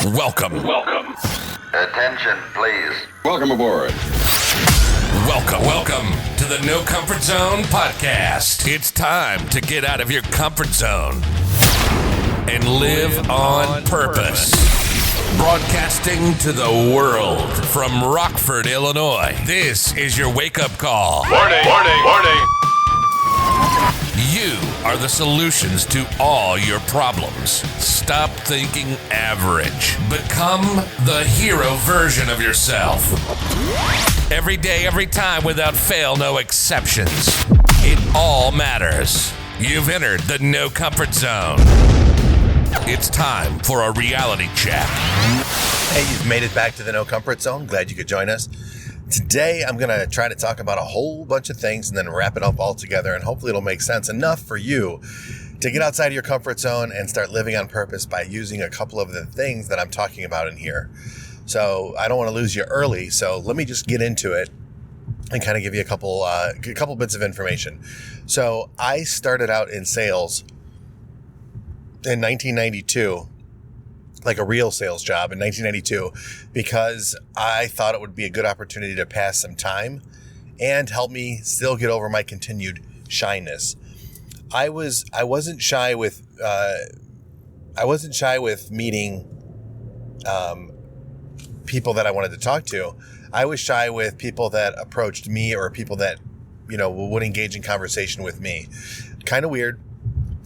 Welcome. Attention, please. Welcome aboard. Welcome to the No Comfort Zone podcast. It's time to get out of your comfort zone and live on purpose. Broadcasting to the world from Rockford, Illinois. This is your wake-up call. Warning. You are the solutions to all your problems. Stop thinking average. Become the hero version of yourself. Every day, every time, without fail, no exceptions. It all matters. You've entered the No Comfort Zone. It's time for a reality check. Hey, you've made it back to the No Comfort Zone. Glad you could join us. Today, I'm going to try to talk about a whole bunch of things and then wrap it up all together, and hopefully it'll make sense enough for you to get outside of your comfort zone and start living on purpose by using a couple of the things that I'm talking about in here. So I don't want to lose you early, so let me just get into it and kind of give you a couple bits of information. So I started out in sales in 1992, like a real sales job in 1992, because I thought it would be a good opportunity to pass some time and help me still get over my continued shyness. I wasn't shy with meeting people that I wanted to talk to. I was shy with people that approached me or people that, would engage in conversation with me. Kind of weird,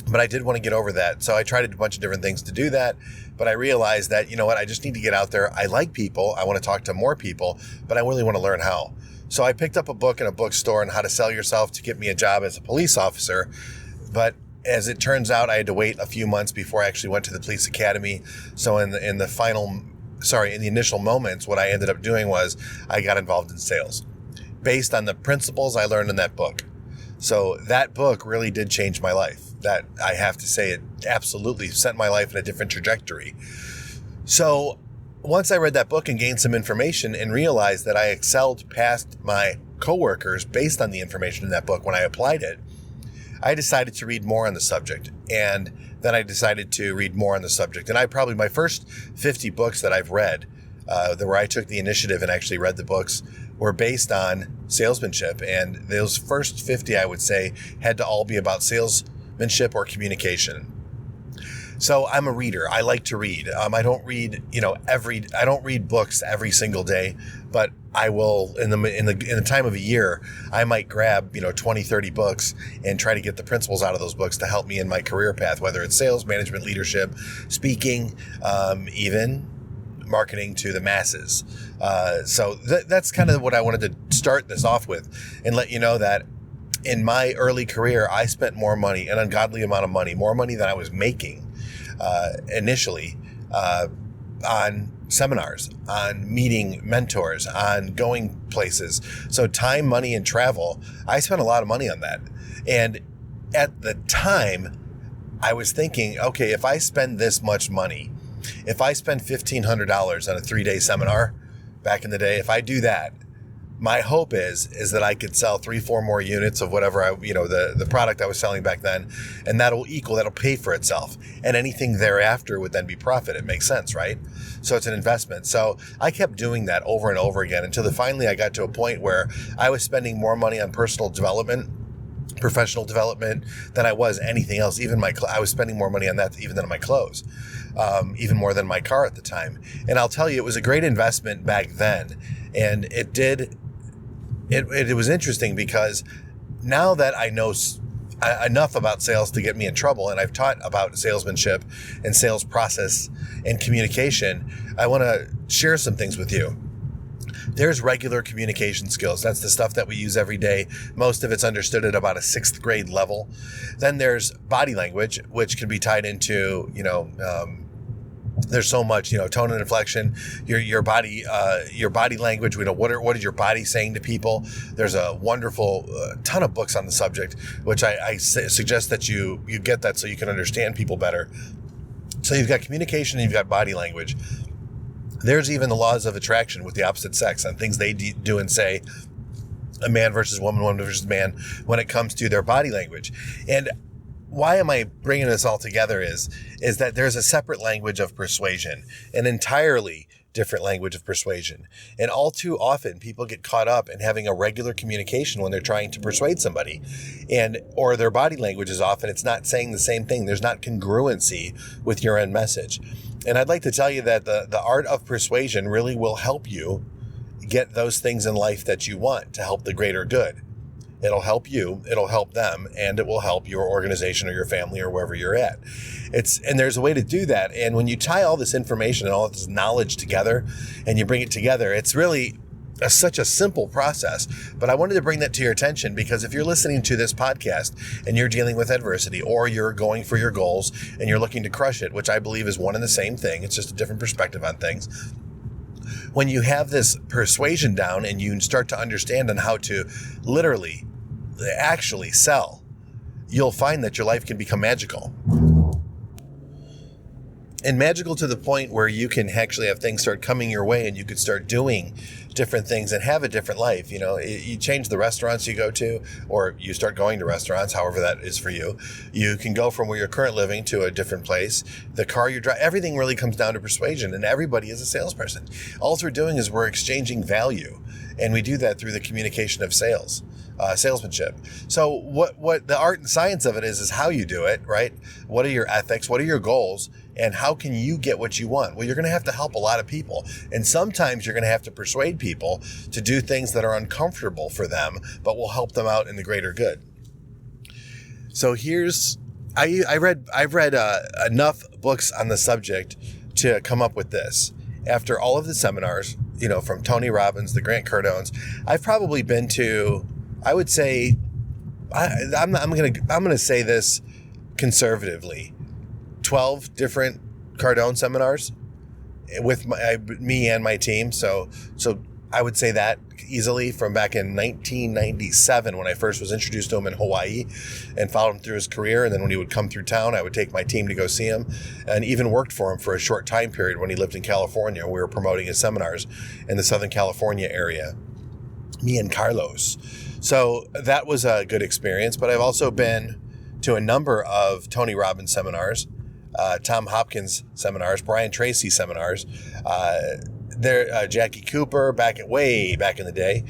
but I did want to get over that. So I tried a bunch of different things to do that. But I realized that, I just need to get out there. I like people. I want to talk to more people, but I really want to learn how. So I picked up a book in a bookstore on how to sell yourself to get me a job as a police officer. But as it turns out, I had to wait a few months before I actually went to the police academy. So in the initial moments, what I ended up doing was I got involved in sales based on the principles I learned in that book. So that book really did change my life. That, I have to say, it absolutely sent my life in a different trajectory. So once I read that book and gained some information and realized that I excelled past my coworkers based on the information in that book when I applied it, I decided to read more on the subject. And then I decided to read more on the subject. And my first 50 books that I've read, where I took the initiative and actually read the books, were based on salesmanship. And those first 50, I would say, had to all be about salesmanship or communication. So I'm a reader. I like to read. I don't read, I don't read books every single day, but I will in the time of a year, I might grab, 20, 30 books and try to get the principles out of those books to help me in my career path, whether it's sales, management, leadership, speaking, even marketing to the masses. So that's kind of what I wanted to start this off with and let you know that in my early career, I spent more money, an ungodly amount of money, more money than I was making initially on seminars, on meeting mentors, on going places. So time, money, and travel, I spent a lot of money on that. And at the time, I was thinking, okay, if I spend this much money, if I spend $1,500 on a 3-day seminar back in the day, if I do that, my hope is that I could sell 3-4 more units of whatever the product I was selling back then, and that'll pay for itself. And anything thereafter would then be profit. It makes sense, right? So it's an investment. So I kept doing that over and over again until finally I got to a point where I was spending more money on personal development, professional development than I was anything else. I was spending more money on that even than on my clothes, even more than my car at the time. And I'll tell you, it was a great investment back then. And it was interesting because now that I know enough about sales to get me in trouble, and I've taught about salesmanship and sales process and communication, I want to share some things with you. There's regular communication skills. That's the stuff that we use every day. Most of it's understood at about a 6th grade level. Then there's body language, which can be tied into, there's so much, tone and inflection, your body language. What is your body saying to people? There's a wonderful ton of books on the subject, which I suggest that you get that so you can understand people better. So you've got communication and you've got body language. There's even the laws of attraction with the opposite sex on things they do and say, a man versus woman, woman versus man, when it comes to their body language. And why am I bringing this all together is that there's a separate language of persuasion, an entirely different language of persuasion. And all too often people get caught up in having a regular communication when they're trying to persuade somebody, or their body language is off and it's not saying the same thing. There's not congruency with your end message. And I'd like to tell you that the art of persuasion really will help you get those things in life that you want to help the greater good. It'll help you, it'll help them, and it will help your organization or your family or wherever you're at. And there's a way to do that. And when you tie all this information and all this knowledge together and you bring it together, it's really such a simple process. But I wanted to bring that to your attention because if you're listening to this podcast and you're dealing with adversity, or you're going for your goals and you're looking to crush it, which I believe is one and the same thing, it's just a different perspective on things. When you have this persuasion down and you start to understand on how to literally actually sell, you'll find that your life can become magical. And magical to the point where you can actually have things start coming your way and you could start doing different things and have a different life. You know, you change the restaurants you go to, or you start going to restaurants, however that is for you. You can go from where you're currently living to a different place. The car you drive, everything really comes down to persuasion, and everybody is a salesperson. All we're doing is we're exchanging value, and we do that through the communication of salesmanship. So what the art and science of it is how you do it, right? What are your ethics? What are your goals? And how can you get what you want? Well, you're going to have to help a lot of people. And sometimes you're going to have to persuade people to do things that are uncomfortable for them, but will help them out in the greater good. So I've read enough books on the subject to come up with this. After all of the seminars, you know, from Tony Robbins, the Grant Cardones, I've probably been to, I would say, I'm going to say this conservatively, 12 different Cardone seminars with me and my team. So I would say that easily from back in 1997 when I first was introduced to him in Hawaii and followed him through his career. And then when he would come through town, I would take my team to go see him, and even worked for him for a short time period when he lived in California. We were promoting his seminars in the Southern California area, me and Carlos. So that was a good experience. But I've also been to a number of Tony Robbins seminars, Tom Hopkins seminars, Brian Tracy seminars, Jackie Cooper way back in the day.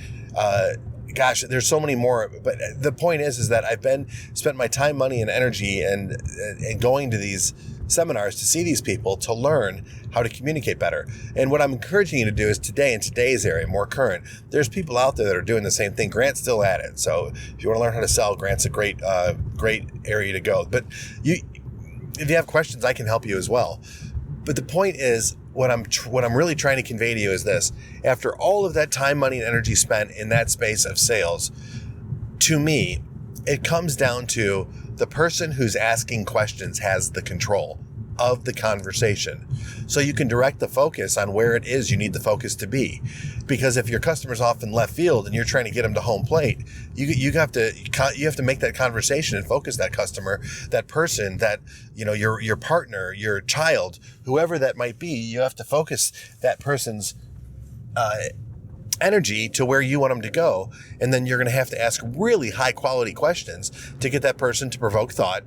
Gosh, there's so many more. But the point is that I've spent my time, money, and energy and going to these seminars to see these people to learn how to communicate better. And what I'm encouraging you to do is today, in today's area, more current, there's people out there that are doing the same thing. Grant's still at it. So if you want to learn how to sell, Grant's a great area to go. But if you have questions, I can help you as well. But the point is, what I'm really trying to convey to you is this: after all of that time, money, and energy spent in that space of sales, to me, it comes down to the person who's asking questions has the control of the conversation. So you can direct the focus on where it is you need the focus to be. Because if your customer's off in left field and you're trying to get them to home plate, you have to make that conversation and focus that customer, that person, that, you know, your partner, your child, whoever that might be. You have to focus that person's energy to where you want them to go. And then you're going to have to ask really high quality questions to get that person to provoke thought,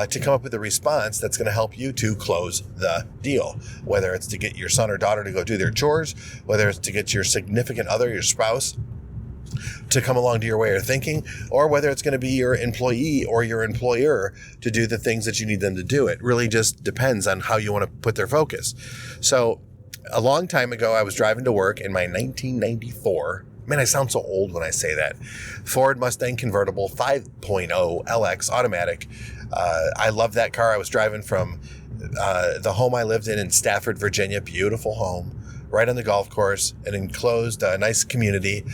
to come up with a response that's going to help you to close the deal. Whether it's to get your son or daughter to go do their chores, whether it's to get your significant other, your spouse, to come along to your way of thinking, or whether it's going to be your employee or your employer to do the things that you need them to do. It really just depends on how you want to put their focus. So a long time ago, I was driving to work in my 1994, man, I sound so old when I say that, Ford Mustang convertible 5.0 LX automatic. I love that car. I was driving from the home I lived in Stafford, Virginia, beautiful home, right on the golf course, an enclosed, nice community.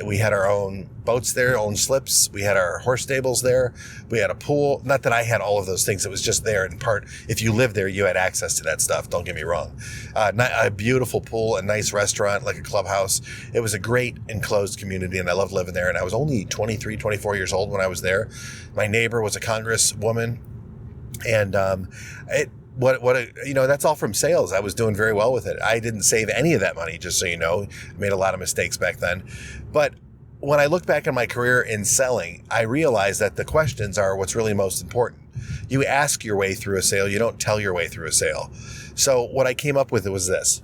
We had our own boats there, own slips. We had our horse stables there. We had a pool. Not that I had all of those things. It was just there in part. If you lived there, you had access to that stuff. Don't get me wrong. A beautiful pool, a nice restaurant, like a clubhouse. It was a great enclosed community, and I loved living there. And I was only 23, 24 years old when I was there. My neighbor was a congresswoman, and that's all from sales. I was doing very well with it. I didn't save any of that money, just so you know. I made a lot of mistakes back then. But when I look back on my career in selling, I realize that the questions are what's really most important. You ask your way through a sale. You don't tell your way through a sale. So what I came up with was this.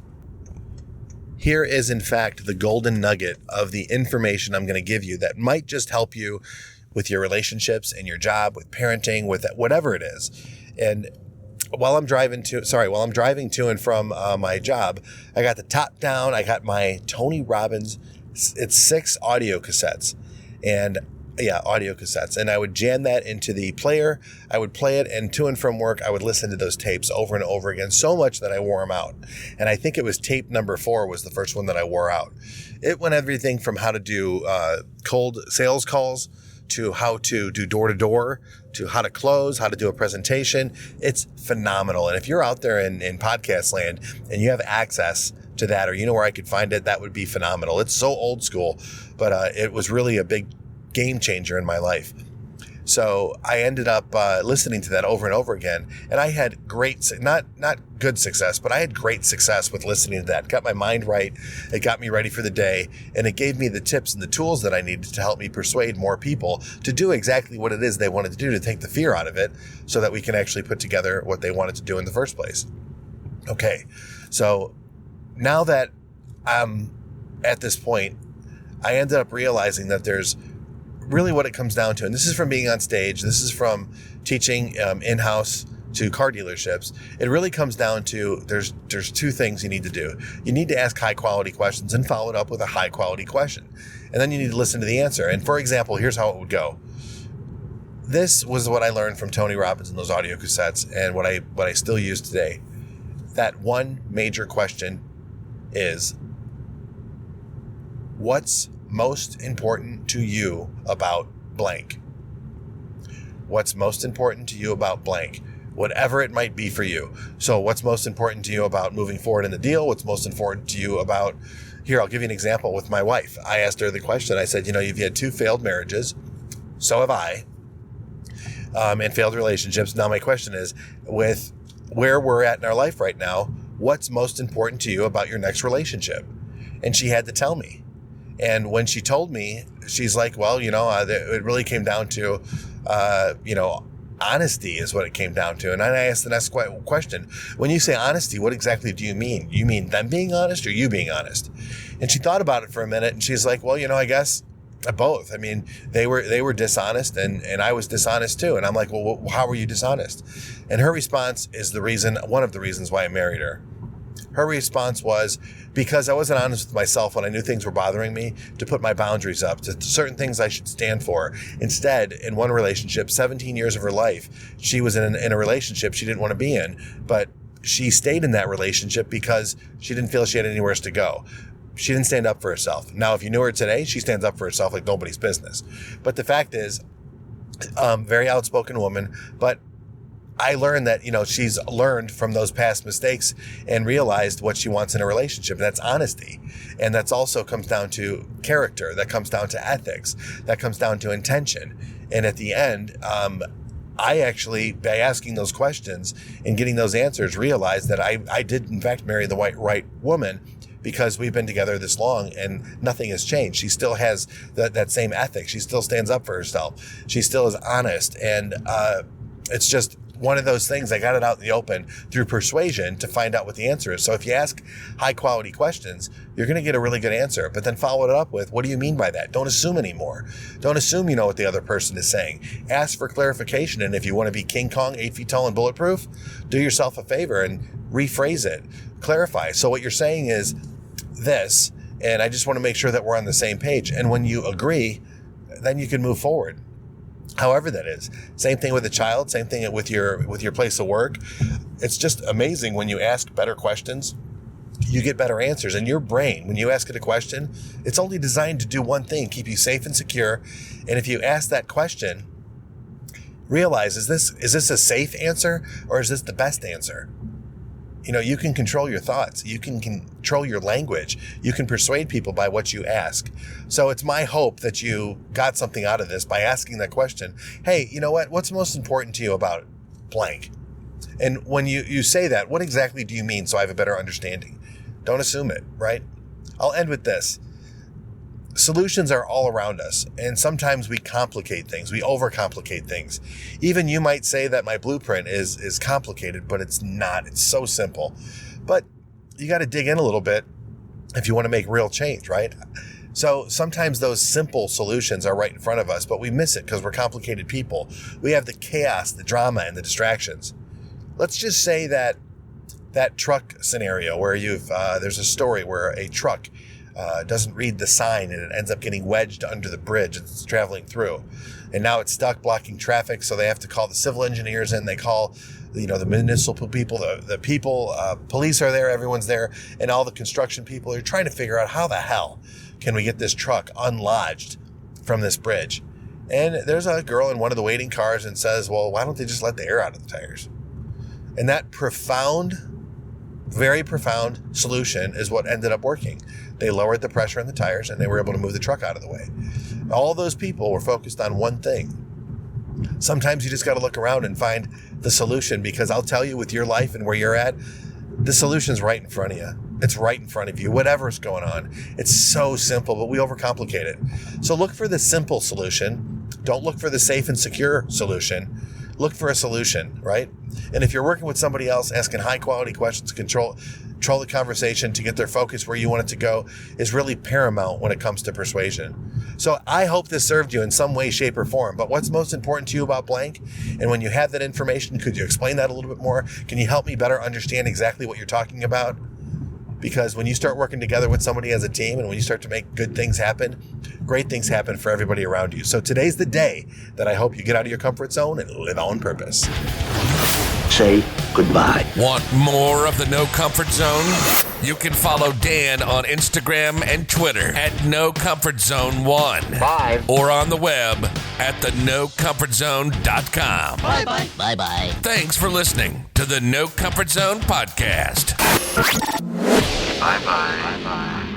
Here is, in fact, the golden nugget of the information I'm going to give you that might just help you with your relationships and your job, with parenting, with whatever it is. And while I'm driving to and from my job, I got the top down. I got my Tony Robbins. It's 6 audio cassettes, and I would jam that into the player. I would play it, and to and from work, I would listen to those tapes over and over again, so much that I wore them out. And I think it was tape number 4 was the first one that I wore out. It went everything from how to do cold sales calls to how to do door-to-door, to how to close, how to do a presentation. It's phenomenal. And if you're out there in podcast land and you have access to that, or you know where I could find it, that would be phenomenal. It's so old school, but it was really a big game changer in my life. So I ended up listening to that over and over again, and I had not good success, but I had great success with listening to that. It got my mind right. It got me ready for the day, and it gave me the tips and the tools that I needed to help me persuade more people to do exactly what it is they wanted to do, to take the fear out of it, so that we can actually put together what they wanted to do in the first place. Okay, so now that I'm at this point, I ended up realizing that there's really what it comes down to, and this is from being on stage, this is from teaching in-house to car dealerships. It really comes down to there's 2 things you need to do. You need to ask high-quality questions and follow it up with a high-quality question. And then you need to listen to the answer. And for example, here's how it would go. This was what I learned from Tony Robbins in those audio cassettes, and what I still use today. That one major question is, what's most important to you about blank? What's most important to you about blank? Whatever it might be for you. So what's most important to you about moving forward in the deal? What's most important to you about, here, I'll give you an example with my wife. I asked her the question. I said, you've had 2 failed marriages. So have I. And failed relationships. Now my question is, with where we're at in our life right now, what's most important to you about your next relationship? And she had to tell me. And when she told me, she's like, well, it really came down to, honesty is what it came down to. And then I asked the next question. When you say honesty, what exactly do you mean? You mean them being honest or you being honest? And she thought about it for a minute, and she's like, well, I guess both. I mean, they were dishonest, and I was dishonest too. And I'm like, well, how were you dishonest? And her response is one of the reasons why I married her. Her response was, because I wasn't honest with myself when I knew things were bothering me, to put my boundaries up, to certain things I should stand for. Instead, in one relationship, 17 years of her life, she was in a relationship she didn't want to be in, but she stayed in that relationship because she didn't feel she had anywhere else to go. She didn't stand up for herself. Now, if you knew her today, she stands up for herself like nobody's business. But the fact is, very outspoken woman, but I learned that, she's learned from those past mistakes and realized what she wants in a relationship. And that's honesty. And that's also comes down to character. That comes down to ethics. That comes down to intention. And at the end, I actually, by asking those questions and getting those answers, realized that I did, in fact, marry the right woman, because we've been together this long and nothing has changed. She still has that same ethic. She still stands up for herself. She still is honest. And it's just one of those things. I got it out in the open through persuasion to find out what the answer is. So if you ask high quality questions, you're going to get a really good answer, but then follow it up with, what do you mean by that? Don't assume anymore. Don't assume you know what the other person is saying. Ask for clarification. And if you want to be King Kong, 8 feet tall and bulletproof, do yourself a favor and rephrase it. Clarify. So what you're saying is this, and I just want to make sure that we're on the same page. And when you agree, then you can move forward. However that is. Same thing with a child, same thing with your place of work. It's just amazing when you ask better questions, you get better answers. And your brain, when you ask it a question, it's only designed to do one thing, keep you safe and secure. And if you ask that question, realize, is this a safe answer or is this the best answer? You can control your thoughts. You can control your language. You can persuade people by what you ask. So it's my hope that you got something out of this by asking that question. Hey, you know what? What's most important to you about blank? And when you say that, what exactly do you mean, so I have a better understanding? Don't assume it, right? I'll end with this. solutions are all around us, and sometimes we complicate things. We overcomplicate things. Even you might say that my blueprint is complicated, but it's not. It's so simple. But you got to dig in a little bit if you want to make real change, right? So sometimes those simple solutions are right in front of us, but we miss it because we're complicated people. We have the chaos, the drama, and the distractions. Let's just say that truck scenario where there's a story where a truck doesn't read the sign and it ends up getting wedged under the bridge it's traveling through. And now it's stuck blocking traffic, so they have to call the civil engineers in. They call the municipal people, the people, police are there, everyone's there, and all the construction people are trying to figure out how the hell can we get this truck unlodged from this bridge. And there's a girl in one of the waiting cars and says, well, why don't they just let the air out of the tires? And that very profound solution is what ended up working. They lowered the pressure in the tires and they were able to move the truck out of the way. All those people were focused on one thing. Sometimes you just got to look around and find the solution, because I'll tell you, with your life and where you're at, the solution's right in front of you. It's right in front of you, whatever's going on. It's so simple, but we overcomplicate it. So look for the simple solution. Don't look for the safe and secure solution. Look for a solution, right? And if you're working with somebody else, asking high quality questions, control the conversation to get their focus where you want it to go is really paramount when it comes to persuasion. So I hope this served you in some way, shape, or form. But what's most important to you about blank? And when you have that information, could you explain that a little bit more? Can you help me better understand exactly what you're talking about? Because when you start working together with somebody as a team, and when you start to make good things happen, great things happen for everybody around you. So today's the day that I hope you get out of your comfort zone and live on purpose. Say goodbye. Want more of the No Comfort Zone? You can follow Dan on Instagram and Twitter at NoComfortZone1. Bye. Or on the web at thenocomfortzone.com. Bye-bye. Bye-bye. Thanks for listening to the No Comfort Zone podcast. Bye-bye. Bye-bye.